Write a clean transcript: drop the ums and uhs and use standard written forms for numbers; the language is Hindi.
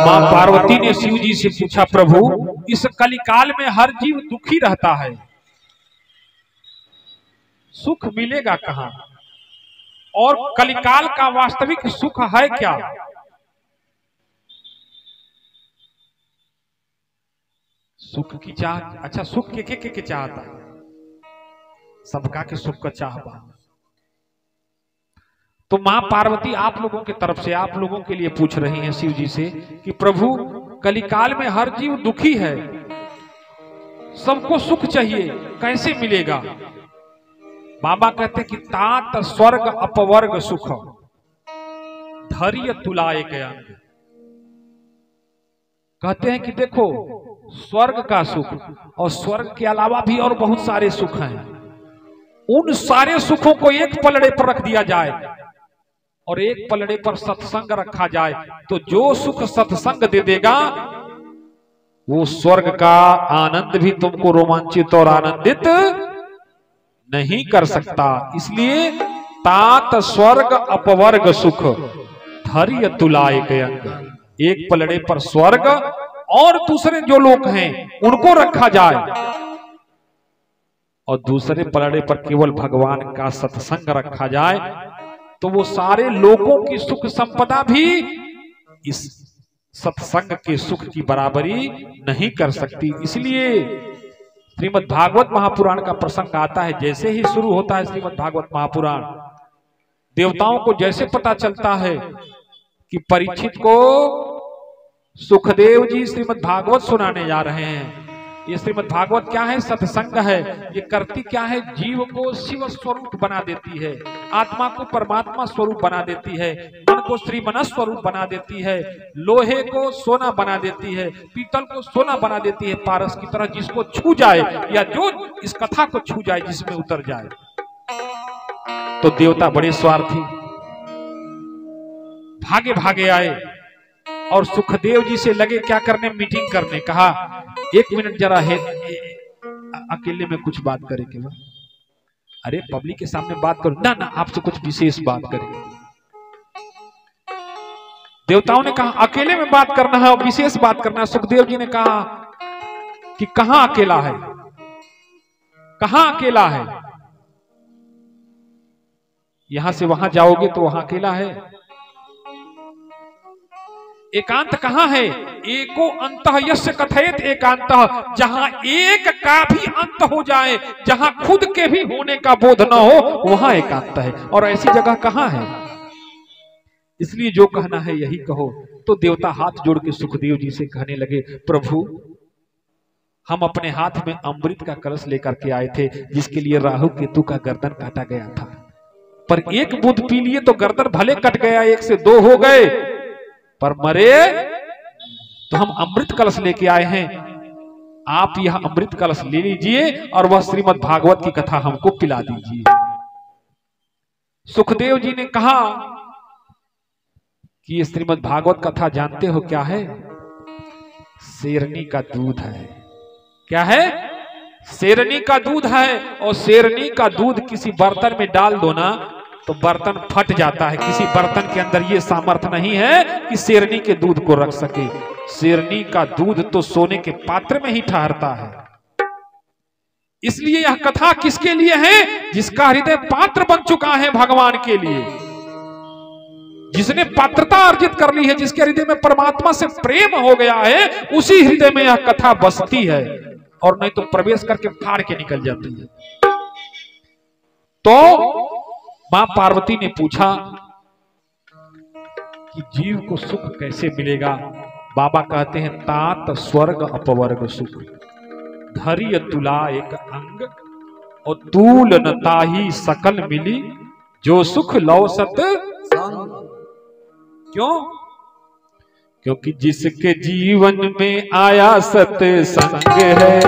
मां पार्वती ने शिव जी से पूछा, प्रभु इस कलिकाल में हर जीव दुखी रहता है, सुख मिलेगा कहां? और कलिकाल का वास्तविक सुख है क्या? सुख की चाह, अच्छा सुख के चाहता है, सबका के सुख का चाहता। तो मां पार्वती आप लोगों की तरफ से, आप लोगों के लिए पूछ रही हैं शिव जी से कि प्रभु कलिकाल में हर जीव दुखी है, सबको सुख चाहिए, कैसे मिलेगा? बाबा कहते कि तात स्वर्ग अपवर्ग सुख धैर्य तुला एक अंग। कहते हैं कि देखो स्वर्ग का सुख और स्वर्ग के अलावा भी और बहुत सारे सुख हैं, उन सारे सुखों को एक पलड़े पर रख दिया जाए और एक पलड़े पर सत्संग रखा जाए, तो जो सुख सत्संग दे देगा वो स्वर्ग का आनंद भी तुमको रोमांचित और आनंदित नहीं कर सकता। इसलिए तात स्वर्ग अपवर्ग सुख धैर्य तुला एक अंग, एक पलड़े पर स्वर्ग और दूसरे जो लोग हैं उनको रखा जाए और दूसरे पलड़े पर केवल भगवान का सत्संग रखा जाए, तो वो सारे लोगों की सुख संपदा भी इस सत्संग के सुख की बराबरी नहीं कर सकती। इसलिए श्रीमद् भागवत महापुराण का प्रसंग आता है, जैसे ही शुरू होता है श्रीमद् भागवत महापुराण, देवताओं को जैसे पता चलता है कि परीक्षित को सुखदेव जी श्रीमद् भागवत सुनाने जा रहे हैं, ये श्रीमद् भागवत क्या है? सत्संग है। ये करती क्या है? जीव को शिव स्वरूप बना देती है, आत्मा को परमात्मा स्वरूप बना देती है, मन को श्रीमन स्वरूप बना देती है, लोहे को सोना बना देती है, पीतल को सोना बना देती है, पारस की तरह जिसको छू जाए या जो इस कथा को छू जाए, जिसमें उतर जाए। तो देवता बड़े स्वार्थी भागे भागे आए और सुखदेव जी से लगे क्या करने? मीटिंग करने। कहा एक मिनट जरा है, अकेले में कुछ बात करेंगे। अरे पब्लिक के सामने बात करो ना, ना आपसे कुछ विशेष बात करेंगे। देवताओं ने कहा अकेले में बात करना है और विशेष बात करना है। सुखदेव जी ने कहा कि कहां अकेला है, कहां अकेला है? यहां से वहां जाओगे तो वहां अकेला है। एकांत कहां है? एको अंतः यस्य कथयत एकांतः, जहां एक का भी अंत हो जाए, जहां खुद के भी होने का बोध न हो, वहां एकांत है। और ऐसी जगह कहां है? इसलिए जो कहना है यही कहो। तो देवता हाथ जोड़ के सुखदेव जी से कहने लगे, प्रभु हम अपने हाथ में अमृत का कलश लेकर के आए थे, जिसके लिए राहु केतु का गर्दन काटा गया था, पर एक बूंद पी लिए तो गर्दन भले कट गया, 1 से 2 हो गए, पर मरे तो हम अमृत कलश लेके आए हैं, आप यह अमृत कलश ले लीजिए और वह श्रीमद् भागवत की कथा हमको पिला दीजिए। सुखदेव जी ने कहा कि ये श्रीमद् भागवत कथा जानते हो क्या है? शेरनी का दूध है। क्या है? शेरनी का दूध है। और शेरनी का दूध किसी बर्तन में डाल दो ना तो बर्तन फट जाता है। किसी बर्तन के अंदर ये सामर्थ्य नहीं है कि शेरनी के दूध को रख सके। शेरनी का दूध तो सोने के पात्र में ही ठहरता है। इसलिए यह कथा किसके लिए है? जिसका हृदय पात्र बन चुका है भगवान के लिए, जिसने पात्रता अर्जित कर ली है, जिसके हृदय में परमात्मा से प्रेम हो गया है, उसी हृदय में यह कथा बसती है, और नहीं तो प्रवेश करके फाड़ के निकल जाती है। तो मां पार्वती ने पूछा कि जीव को सुख कैसे मिलेगा? बाबा कहते हैं तात स्वर्ग अपवर्ग सुख धैर्य तुला एक अंग, और तूल न ताही सकल मिली, जो सुख लौ सत संग। क्यों? क्योंकि जिसके जीवन में आया सत्संग है,